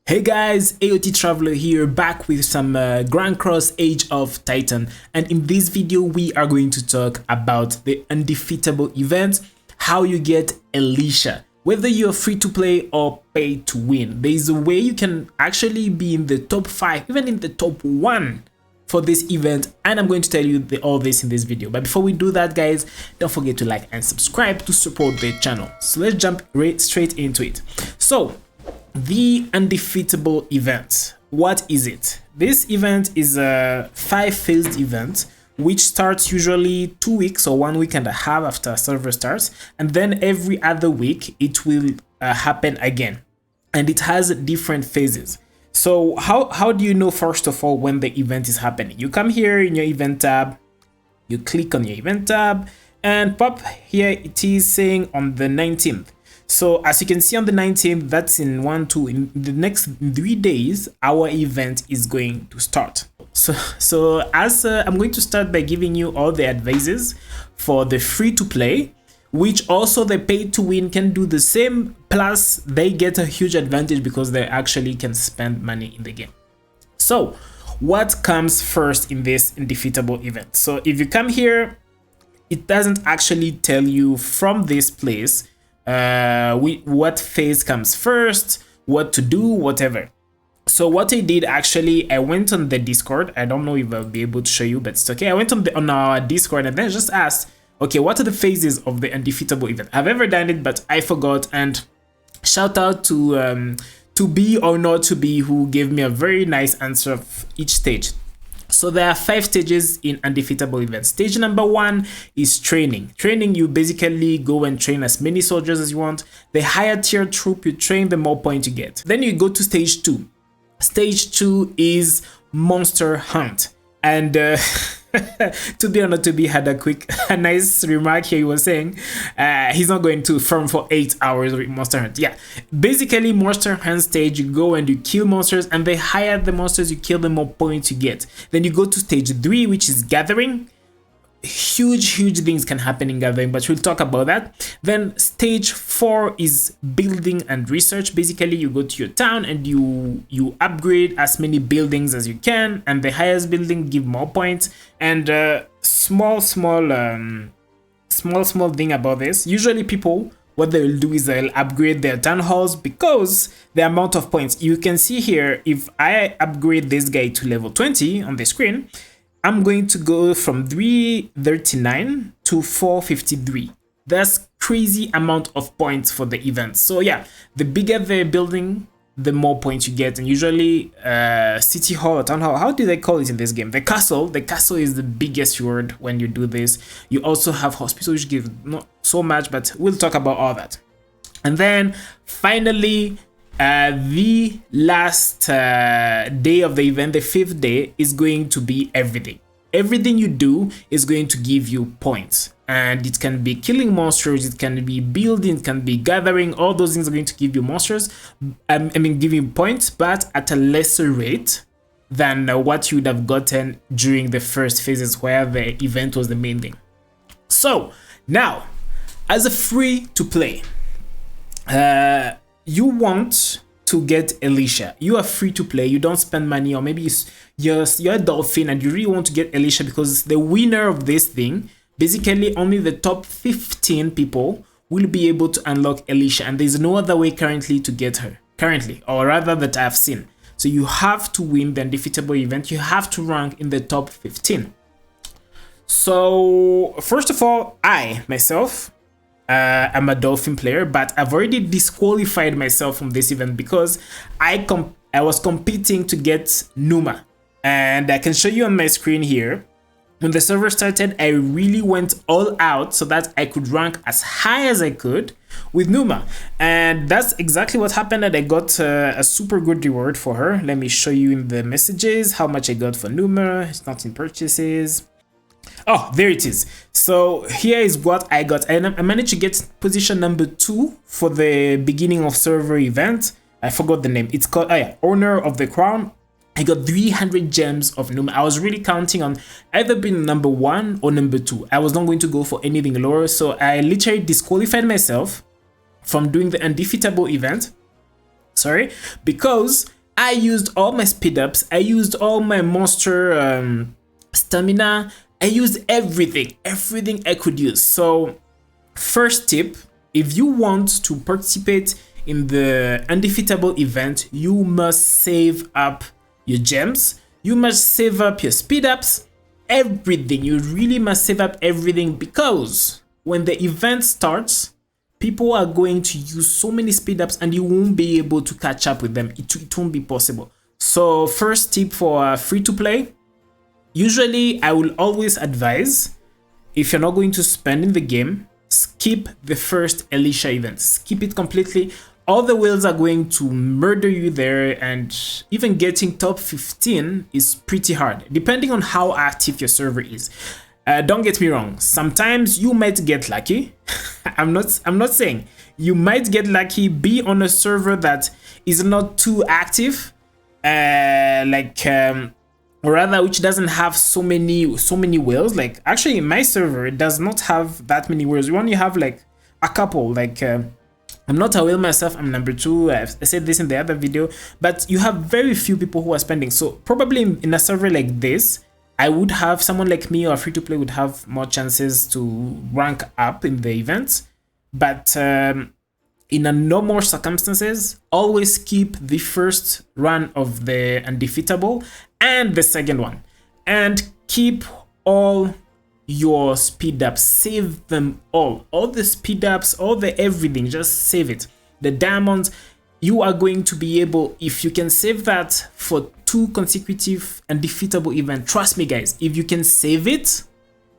Hey guys, AOT Traveler here, back with some Cross Age of Titan, and in this video we are going to talk about the undefeatable event, how you get Alicia. Whether you're free to play or pay to win, there is a way you can actually be in the top 5, even in the top 1 for this event, and I'm going to tell you all this in this video. But before we do that, guys, don't forget to like and subscribe to support the channel. So let's jump straight into it. So the undefeatable event, what is it? This event is a 5-phased event which starts usually 2 weeks or 1 week and a half after server starts, and then every other week it will happen again, and it has different phases. So how do you know, first of all, when the event is happening? You come here in your event tab, you click on your event tab, and pop, here it is saying on the 19th. So as you can see on the 19th, that's in in the next 3 days, our event is going to start. So as I'm going to start by giving you all the advices for the free to play, which also the pay to win can do the same, plus they get a huge advantage because they actually can spend money in the game. So what comes first in this undefeatable event? So if you come here, it doesn't actually tell you from this place what phase comes first, what to do, whatever. So what I did, actually, I went on the Discord. I don't know if I'll be able to show you, but it's okay. I went on our Discord and then I just asked, okay, what are the phases of the undefeatable event? I've ever done it, but I forgot. And shout out to be or not to be, who gave me a very nice answer of each stage. So there are 5 stages in undefeatable events. Stage number 1 is training. Training, you basically go and train as many soldiers as you want. The higher tier troop you train, the more points you get. Then you go to stage 2. Stage 2 is monster hunt. And to be honest, to be had a nice remark here. He was saying he's not going to farm for 8 hours with monster hunt. Yeah, basically monster hunt stage, you go and you kill monsters, and the higher the monsters you kill, the more points you get. Then you go to stage 3, which is gathering. Huge things can happen in gathering, but we'll talk about that. Then stage 4 is building and research. Basically, you go to your town and you upgrade as many buildings as you can, and the highest building give more points. And small thing about this, usually people, what they will do is they'll upgrade their town halls because the amount of points you can see here. If I upgrade this guy to level 20 on the screen, I'm going to go from 339 to 453. That's crazy amount of points for the event. So yeah, the bigger the building, the more points you get. And usually city hall or town hall, how do they call it in this game? The castle is the biggest reward when you do this. You also have hospital, which gives not so much, but we'll talk about all that. And then finally, the last day of the event, the 5th day, is going to be everything. Everything you do is going to give you points, and it can be killing monsters, it can be building, it can be gathering. All those things are going to give you monsters, give you points, but at a lesser rate than what you would have gotten during the first phases where the event was the main thing. So now, as a free to play, you want to get Alicia. You are free to play, you don't spend money, or maybe you're a dolphin and you really want to get Alicia because the winner of this thing, basically only the top 15 people will be able to unlock Alicia, and there's no other way currently to get her. Or rather that I've seen. So you have to win the undefeatable event, you have to rank in the top 15. So first of all, I myself, I'm a dolphin player, but I've already disqualified myself from this event because I was competing to get Numa, and I can show you on my screen here. When the server started, I really went all out so that I could rank as high as I could with Numa, and that's exactly what happened. And I got a super good reward for her. Let me show you in the messages how much I got for Numa. It's not in purchases. Oh, there it is. So here is what I got, and I managed to get position number 2 for the beginning of server event. I forgot the name. It's called Owner of the Crown. I got 300 gems of Numa. I was really counting on either being number 1 or number 2. I was not going to go for anything lower, so I literally disqualified myself from doing the undefeatable event. Because I used all my speed ups, I used all my monster stamina, I used everything I could use. So first tip, if you want to participate in the undefeatable event, you must save up your gems, you must save up your speed ups, everything. You really must save up everything, because when the event starts, people are going to use so many speed ups and you won't be able to catch up with them. It won't be possible. So first tip for free to play, usually I will always advise, if you're not going to spend in the game, skip the first Alicia event. Skip it completely. All the whales are going to murder you there, and even getting top 15 is pretty hard, depending on how active your server is. Don't get me wrong, sometimes you might get lucky. I'm not saying you might get lucky, be on a server that is not too active, or rather which doesn't have so many whales. Like actually my server, it does not have that many whales. We only have like a couple. Like I'm not a whale myself, I'm number 2. I said this in the other video, but you have very few people who are spending. So probably in a server like this, I would have someone like me or free to play would have more chances to rank up in the events. But in a normal circumstances, always keep the first run of the undefeatable and the second one, and keep all your speed ups, save them all the speed ups, all the everything, just save it. The diamonds, you are going to be able, if you can save that for 2 consecutive undefeatable events, trust me guys, if you can save it,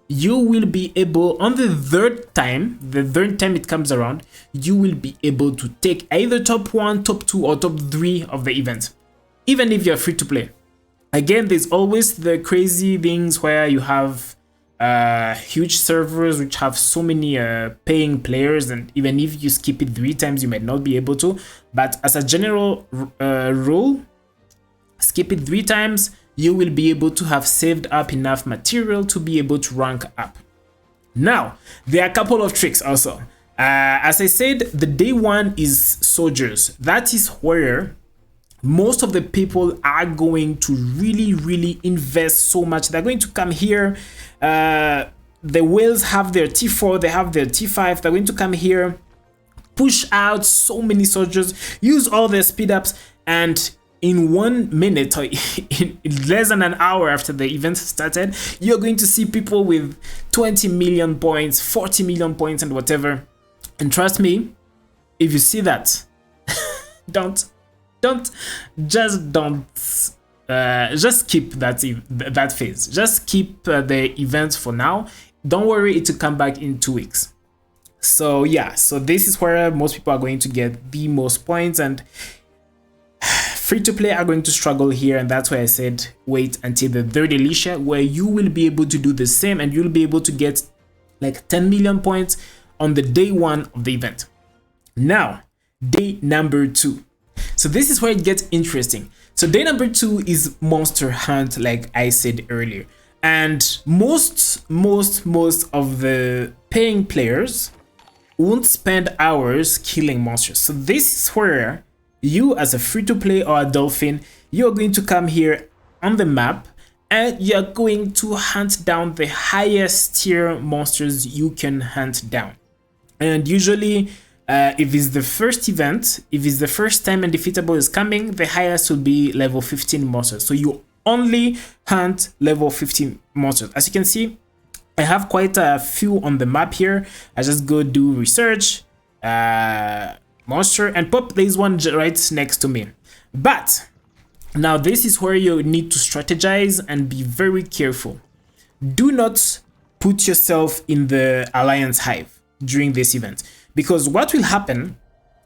you will be able, on the third time it comes around, you will be able to take either top 1, top 2 or top 3 of the event, even if you're free to play. Again, there's always the crazy things where you have huge servers which have so many paying players, and even if you skip it 3 times you might not be able to, but as a general rule, skip it 3 times, you will be able to have saved up enough material to be able to rank up. Now there are a couple of tricks also. As I said, the day 1 is soldiers. That is where most of the people are going to really invest so much. They're going to come here. The whales have their T4, they have their T5. They're going to come here, push out so many soldiers, use all their speed ups, and in 1 minute or in less than an hour after the event started, you're going to see people with 20 million points, 40 million points and whatever. And trust me, if you see that, just skip that phase. Just keep the events for now. Don't worry, it will come back in 2 weeks. So yeah, so this is where most people are going to get the most points, and free to play are going to struggle here, and that's why I said wait until the 3rd Alicia, where you will be able to do the same and you'll be able to get like 10 million points on the day 1 of the event. Now, day number 2. So this is where it gets interesting. So day number 2 is monster hunt, like I said earlier, and most of the paying players won't spend hours killing monsters. So this is where you, as a free to play or a dolphin, you're going to come here on the map and you're going to hunt down the highest tier monsters you can hunt down. And usually if it's the first event, if it's the first time undefeatable is coming, the highest will be level 15 monsters. So you only hunt level 15 monsters. As you can see, I have quite a few on the map here. I just go do research, monster, and pop, there's one right next to me. But now this is where you need to strategize and be very careful. Do not put yourself in the alliance hive during this event, because what will happen,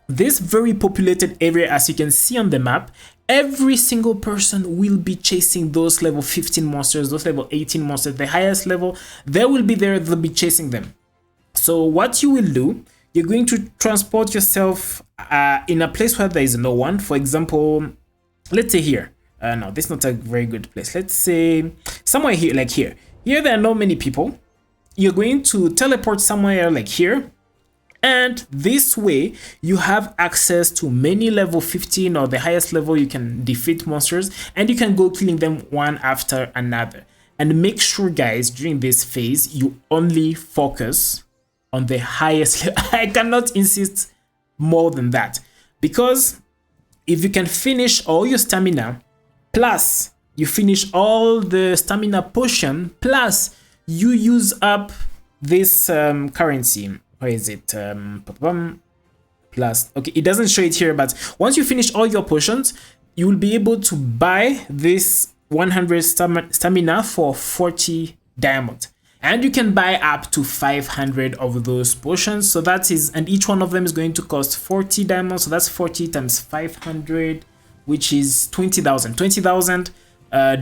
this very populated area, as you can see on the map, every single person will be chasing those level 15 monsters, those level 18 monsters, the highest level, they will be there, they'll be chasing them. So what you will do, you're going to transport yourself in a place where there is no one. For example, let's say here. No, this is not a very good place. Let's say somewhere here, like here. Here there are not many people. You're going to teleport somewhere like here, And this way, you have access to many level 15 or the highest level you can defeat monsters, and you can go killing them one after another. And make sure, guys, during this phase, you only focus on the highest level. I cannot insist more than that, because if you can finish all your stamina, plus you finish all the stamina potion, plus you use up this currency. Where is it? Plus, okay, it doesn't show it here, but once you finish all your potions, you will be able to buy this 100 stamina for 40 diamond, and you can buy up to 500 of those potions. So that is, and each one of them is going to cost 40 diamonds. So that's 40 times 500, which is 20,000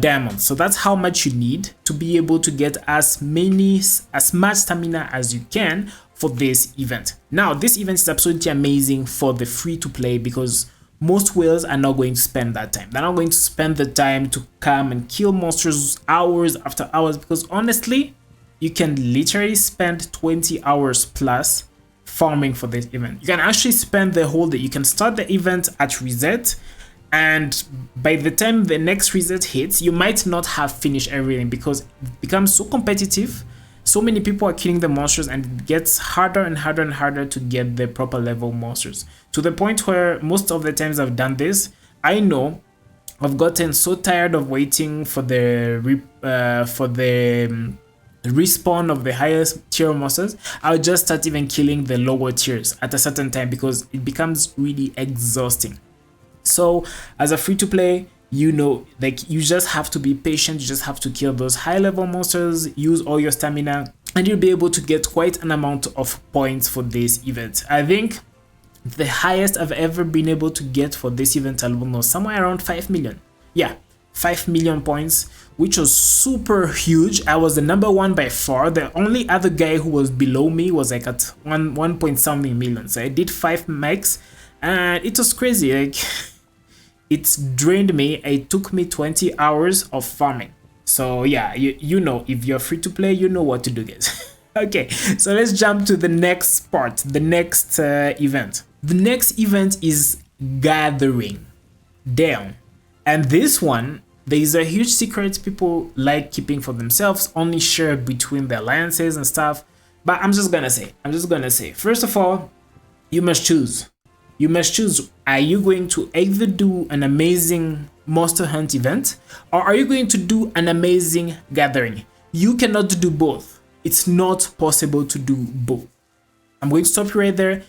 diamonds. So that's how much you need to be able to get as much stamina as you can for this event. Now, this event is absolutely amazing for the free to play, because most whales are not going to spend that time. They're not going to spend the time to come and kill monsters hours after hours, because honestly, you can literally spend 20 hours plus farming for this event. You can actually spend the whole day. You can start the event at reset, and by the time the next reset hits, you might not have finished everything, because it becomes so competitive. So many people are killing the monsters, and it gets harder and harder and harder to get the proper level monsters, to the point where most of the times I've done this, I know I've gotten so tired of waiting for the respawn of the highest tier monsters. I'll just start even killing the lower tiers at a certain time, because it becomes really exhausting. So as a free to play, you know, like, you just have to be patient. You just have to kill those high level monsters, use all your stamina, and you'll be able to get quite an amount of points for this event. I think the highest I've ever been able to get for this event alone was somewhere around 5 million. Yeah, 5 million points, which was super huge. I was the number one by far. The only other guy who was below me was like at 1 point something million. So I did 5 max, and it was crazy. Like, it's drained me. It took me 20 hours of farming. So yeah, you know, if you're free to play, you know what to do, guys. Okay, so let's jump to the next part, the next event. The next event is gathering. Damn. And this one, there is a huge secret people like keeping for themselves, only shared between the alliances and stuff. But I'm just gonna say, first of all, you must choose. You must choose. Are you going to either do an amazing monster hunt event, or are you going to do an amazing gathering? You cannot do both. It's not possible to do both. I'm going to stop you right there.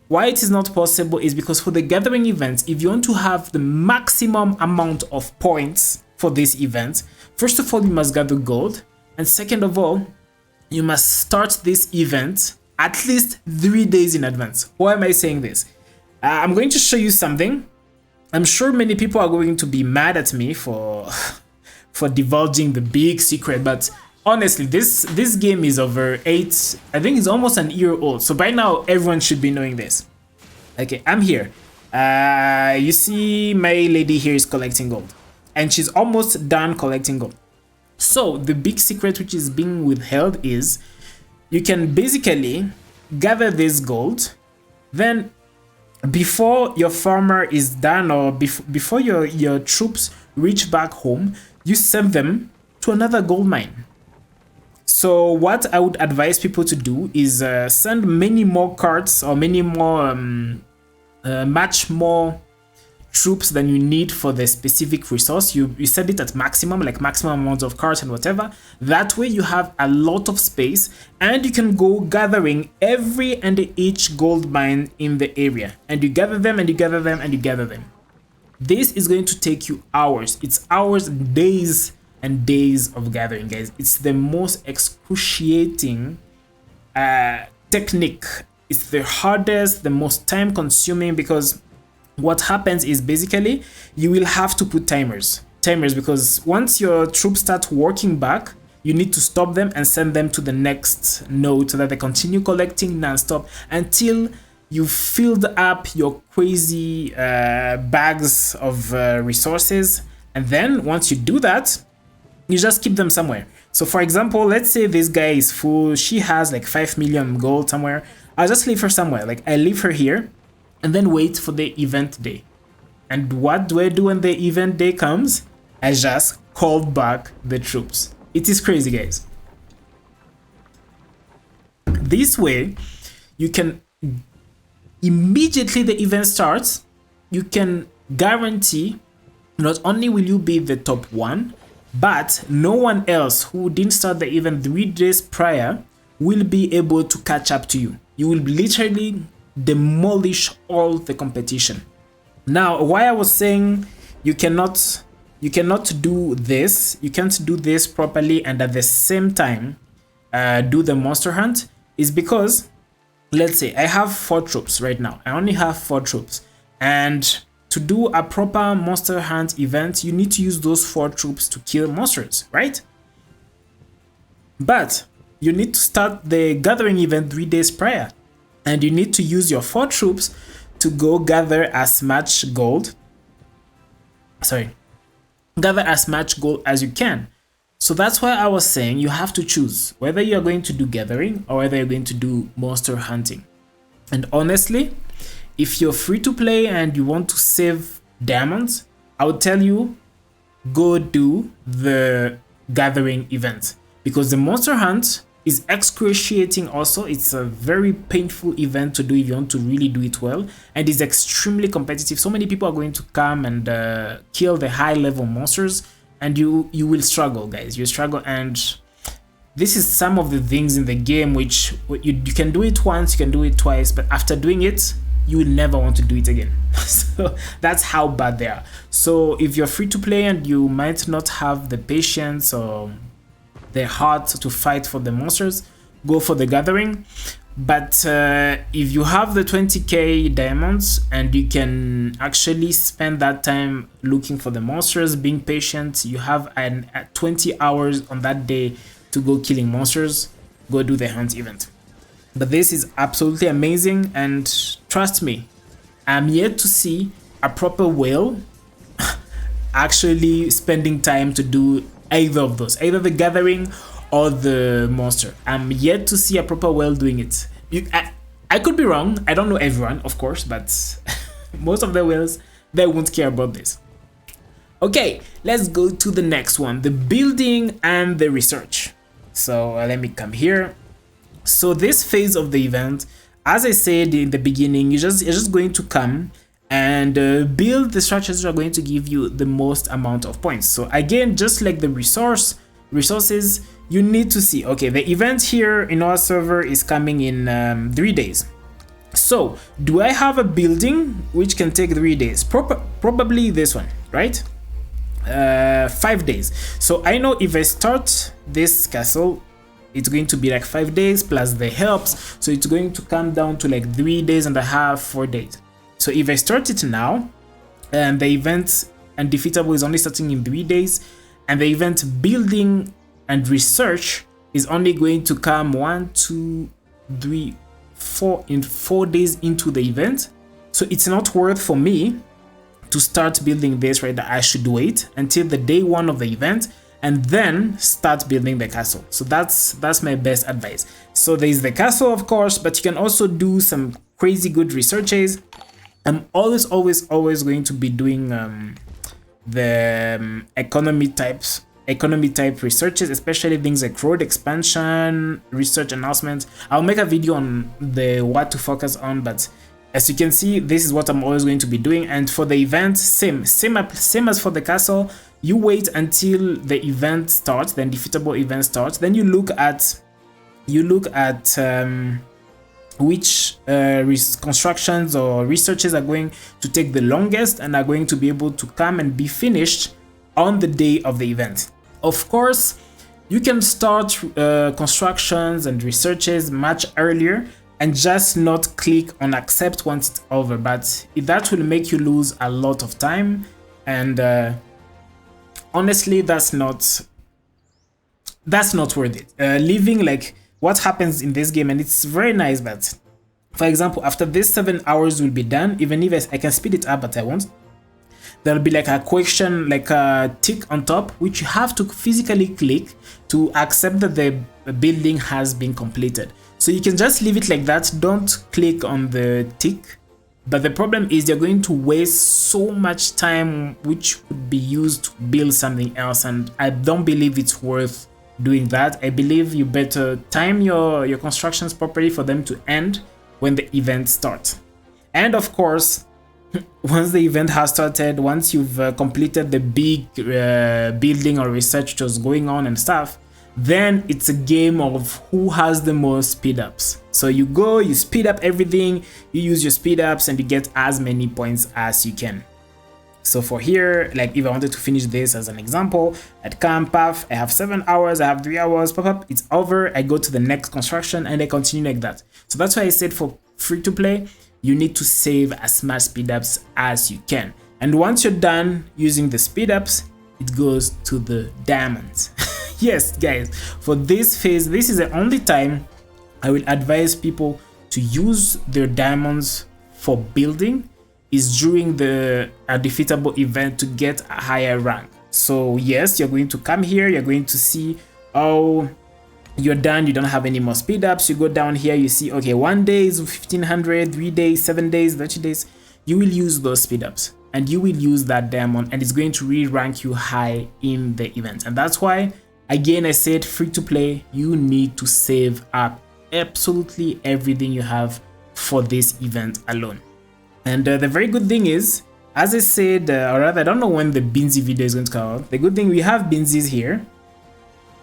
Why it is not possible is because for the gathering events, if you want to have the maximum amount of points for this event, first of all, you must gather gold, and second of all, you must start this event at least 3 days in advance. Why am I saying this? I'm going to show you something. I'm sure many people are going to be mad at me for divulging the big secret, but honestly, this game is over 8, I think it's almost an year old. So by now, everyone should be knowing this. Okay, I'm here. You see my lady here is collecting gold, and she's almost done collecting gold. So the big secret which is being withheld is you can basically gather this gold, then before your farmer is done, or before your troops reach back home, you send them to another gold mine. So what I would advise people to do is send many more carts, or many more much more troops than you need for the specific resource. You set it at maximum, like maximum amounts of carts and whatever. That way you have a lot of space, and you can go gathering every and each gold mine in the area, and you gather them and you gather them and you gather them. This is going to take you hours. It's hours, days and days of gathering, guys. It's the most excruciating technique. It's the hardest, the most time consuming, because what happens is basically you will have to put timers, because once your troops start working back, you need to stop them and send them to the next node so that they continue collecting non-stop until you filled up your crazy bags of resources. And then once you do that, you just keep them somewhere. So for example, let's say this guy is full, she has like 5 million gold somewhere. I'll just leave her somewhere. Like I leave her here and then wait for the event day. And what do I do when the event day comes? I just call back the troops. It is crazy, guys. This way, you can immediately the event starts, you can guarantee not only will you be the top one, but no one else who didn't start the event 3 days prior will be able to catch up to you. You will literally demolish all the competition. Now, why I was saying you cannot do this, you can't do this properly and at the same time do the monster hunt is because, let's say I have 4 troops right now. I only have 4 troops, and to do a proper monster hunt event, you need to use those 4 troops to kill monsters, right? But you need to start the gathering event 3 days prior, and you need to use your 4 troops to go gather as much gold. Gather as much gold as you can. So that's why I was saying you have to choose whether you're going to do gathering or whether you're going to do monster hunting. And honestly, if you're free to play and you want to save diamonds, I would tell you go do the gathering event, because the monster hunt is excruciating also. It's a very painful event to do if you want to really do it well, and it's extremely competitive. So many people are going to come and kill the high level monsters, and you will struggle, guys. You struggle, and this is some of the things in the game which you can do it once, you can do it twice, but after doing it, you will never want to do it again. So that's how bad they are. So if you're free to play and you might not have the patience or the heart to fight for the monsters, go for the gathering. But if you have the 20k diamonds and you can actually spend that time looking for the monsters, being patient, you have 20 hours on that day to go killing monsters, go do the hunt event. But this is absolutely amazing, and trust me, I'm yet to see a proper whale actually spending time to do either of those, either the gathering or the monster. I'm yet to see a proper whale doing it. I could be wrong, I don't know everyone, of course, but most of the whales, they won't care about this. Okay, let's go to the next one, the building and the research. So let me come here. So this phase of the event, as I said in the beginning, you're just going to come and build the structures that are going to give you the most amount of points. So again, just like the resources, you need to see, okay, the event here in our server is coming in 3 days. So do I have a building which can take 3 days? Probably this one, right? 5 days. So I know if I start this castle, it's going to be like 5 days plus the helps, so it's going to come down to like 3 days and a half, 4 days. So if I start it now, and the event Undefeatable is only starting in 3 days, and the event building and research is only going to come 1, 2, 3, 4 in 4 days into the event, so it's not worth for me to start building this right now. I should wait until the day 1 of the event and then start building the castle. So that's my best advice. So there is the castle, of course, but you can also do some crazy good researches. I'm always going to be doing the economy type researches, especially things like road expansion, research announcements. I'll make a video on the what to focus on, but as you can see, this is what I'm always going to be doing. And for the event, same as for the castle. You wait until the event starts, the Undefeatable event starts. Then you look at which constructions or researches are going to take the longest and are going to be able to come and be finished on the day of the event. Of course, you can start constructions and researches much earlier and just not click on accept once it's over, but that will make you lose a lot of time, and honestly, that's not worth it. Leaving, like what happens in this game, and it's very nice, but for example, after this 7 hours will be done, even if I can speed it up, but I won't. there'll be like a question, like a tick on top, which you have to physically click to accept that the building has been completed. So you can just leave it like that, don't click on the tick. But the problem is you're going to waste so much time which would be used to build something else, and I don't believe it's worth doing that. I believe you better time your constructions properly for them to end when the event starts. And of course, once the event has started, once you've completed the big building or research which was going on and stuff, then it's a game of who has the most speed ups. So you go, you speed up everything, you use your speed ups, and you get as many points as you can. So for here, like if I wanted to finish this as an example, I'd come, path, I have 7 hours, I have 3 hours, pop up, it's over, I go to the next construction and I continue like that. So that's why I said for free to play, you need to save as much speed ups as you can. And once you're done using the speed ups, it goes to the diamonds. Yes, guys, for this phase, this is the only time I will advise people to use their diamonds for building, is during the Undefeatable event to get a higher rank. So yes, you're going to come here, you're going to see, oh, you're done, you don't have any more speed ups. You go down here, you see, okay, 1 day is 1500, 3 days, 7 days, 30 days. You will use those speed ups and you will use that diamond, and it's going to re-rank you high in the event. And that's why, again, I said free to play, you need to save up absolutely everything you have for this event alone. And the very good thing is, as I said, or rather, I don't know when the Binzi video is going to come out. The good thing, we have Binzis here,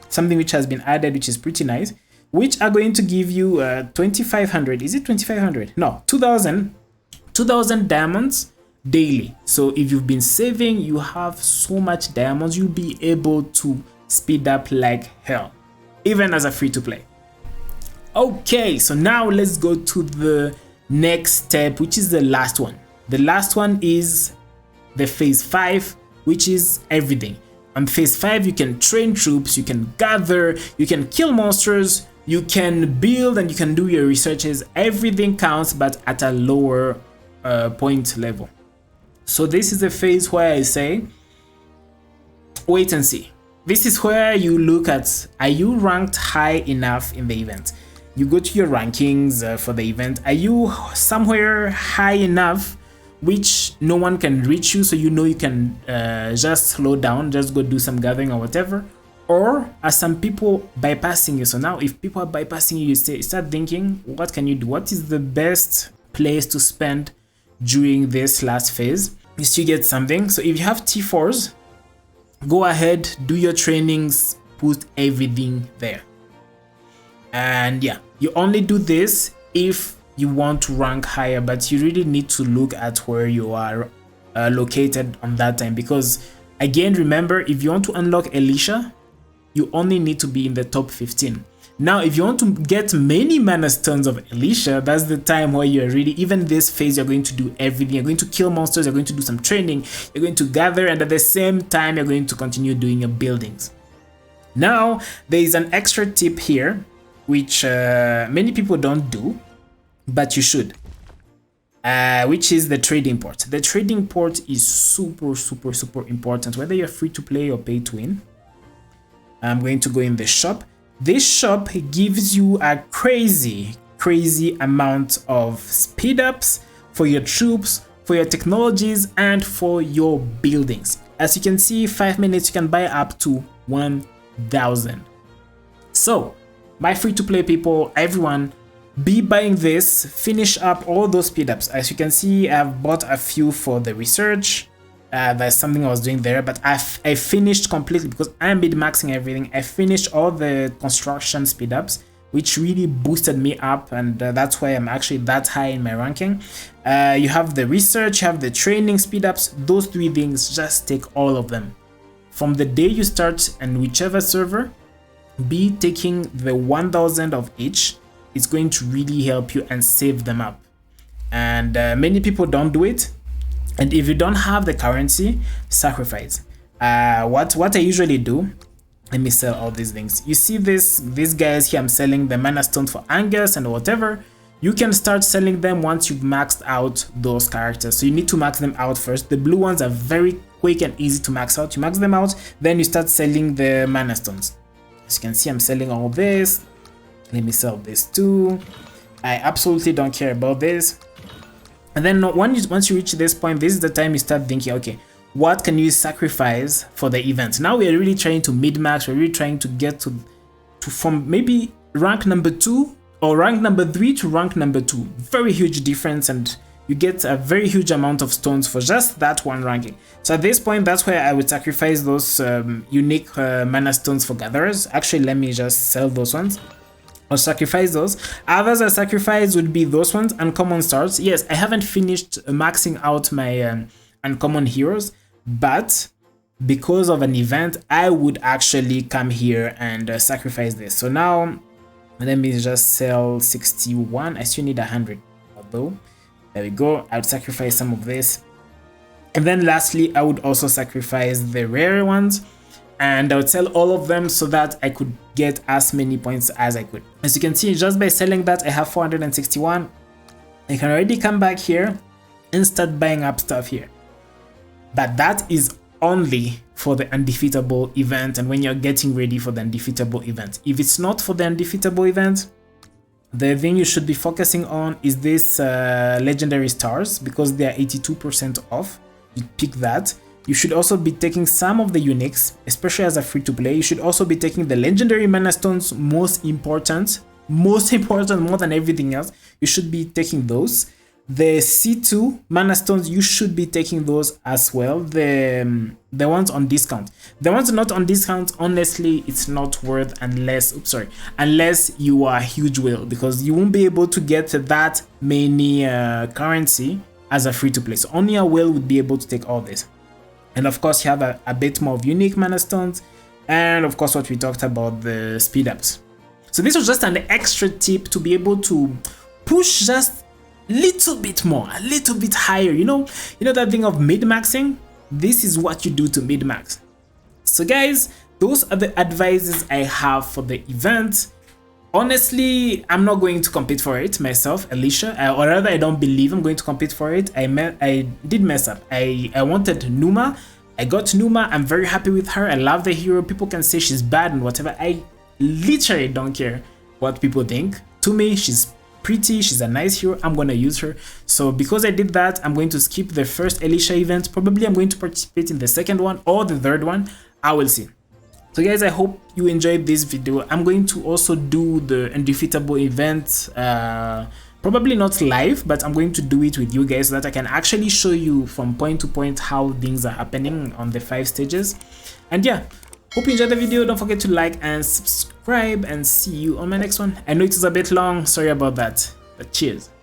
something which has been added, which is pretty nice, which are going to give you 2500. Is it 2500? No, 2000 diamonds daily. So if you've been saving, you have so much diamonds, you'll be able to speed up like hell, even as a free to play. Okay, so now let's go to the next step, which is the last one. The last one is the phase 5, which is everything. On phase 5, you can train troops, you can gather, you can kill monsters, you can build, and you can do your researches. Everything counts, but at a lower point level. So this is the phase where I say, wait and see. This is where you look at, are you ranked high enough in the event? You go to your rankings for the event. Are you somewhere high enough which no one can reach you, so you know you can just slow down, just go do some gathering or whatever? Or are some people bypassing you? So now if people are bypassing you, you start thinking, what can you do? What is the best place to spend during this last phase? You still get something. So if you have T4s, go ahead, do your trainings, put everything there. And yeah, you only do this if you want to rank higher, but you really need to look at where you are located on that time, because again, remember, if you want to unlock Elisha, you only need to be in the top 15. Now, if you want to get many mana stones of Elisha, that's the time where you're really, even this phase, you're going to do everything. You're going to kill monsters, you're going to do some training, you're going to gather, and at the same time, you're going to continue doing your buildings. Now, there is an extra tip here, which many people don't do, but you should, which is the trading port. The trading port is super important, whether you're free to play or pay to win. I'm going to go in the shop. This shop gives you a crazy amount of speed ups for your troops, for your technologies, and for your buildings. As you can see, 5 minutes you can buy up to 1000. So my free to play people, everyone, be buying this, finish up all those speed ups. As you can see, I've bought a few for the research. That's something I was doing there, but I finished completely because I'm mid-maxing everything. I finished all the construction speed ups, which really boosted me up, and that's why I'm actually that high in my ranking. You have the research, you have the training speed ups. Those 3 things, just take all of them. From the day you start, and whichever server, be taking the 1000 of each. It's going to really help you and save them up. And many people don't do it. And if you don't have the currency, sacrifice. What I usually do, let me sell all these things. You see these guys here, I'm selling the mana stones for Angus and whatever. you can start selling them once you've maxed out those characters. So you need to max them out first. The blue ones are very quick and easy to max out. You max them out, then you start selling the mana stones. As you can see, I'm selling all this. Let me sell this too. I absolutely don't care about this. And then once you reach this point, this is the time you start thinking, okay, what can you sacrifice for the event? Now we are really trying to mid-max. We're really trying to get to from maybe rank number 2 or rank number 3 to rank number 2. Very huge difference, and you get a very huge amount of stones for just that one ranking. So at this point, that's where I would sacrifice those unique mana stones for gatherers. Actually, let me just sell those ones. Or sacrifice those. Others I sacrifice would be those ones, uncommon stars. Yes, I haven't finished maxing out my uncommon heroes, but because of an event, I would actually come here and sacrifice this. So now, let me just sell 61. I still need 100, although. There we go. I would sacrifice some of this. And then lastly, I would also sacrifice the rare ones. And I would sell all of them so that I could get as many points as I could. As you can see, just by selling that, I have 461. I can already come back here and start buying up stuff here. But that is only for the undefeatable event and when you're getting ready for the undefeatable event. If it's not for the undefeatable event, the thing you should be focusing on is this legendary stars, because they are 82% off. You pick that. You should also be taking some of the uniques, especially as a free-to-play. You should also be taking the legendary mana stones, most important more than everything else. You should be taking those. The C2 mana stones, you should be taking those as well. The ones on discount. The ones not on discount, honestly, it's not worth unless you are a huge whale, because you won't be able to get that many currency as a free-to-play. So only a whale would be able to take all this. And of course, you have a bit more of unique mana stones. And of course, what we talked about, the speed ups. So this was just an extra tip to be able to push just a little bit more, a little bit higher. You know that thing of mid-maxing? This is what you do to mid-max. So guys, those are the advices I have for the event. Honestly, I'm not going to compete for it myself, Alicia, or rather I don't believe I'm going to compete for it. I did mess up. I wanted Numa. I got Numa. I'm very happy with her. I love the hero. People can say she's bad and whatever. I literally don't care what people think. To me, she's pretty. She's a nice hero. I'm going to use her. So because I did that, I'm going to skip the first Alicia event. Probably I'm going to participate in the second one or the third one. I will see. So guys, I hope you enjoyed this video. I'm going to also do the undefeatable event, probably not live, but I'm going to do it with you guys so that I can actually show you from point to point how things are happening on the 5 stages. And yeah, hope you enjoyed the video. Don't forget to like and subscribe, and see you on my next one. I know it was a bit long, sorry about that, but cheers.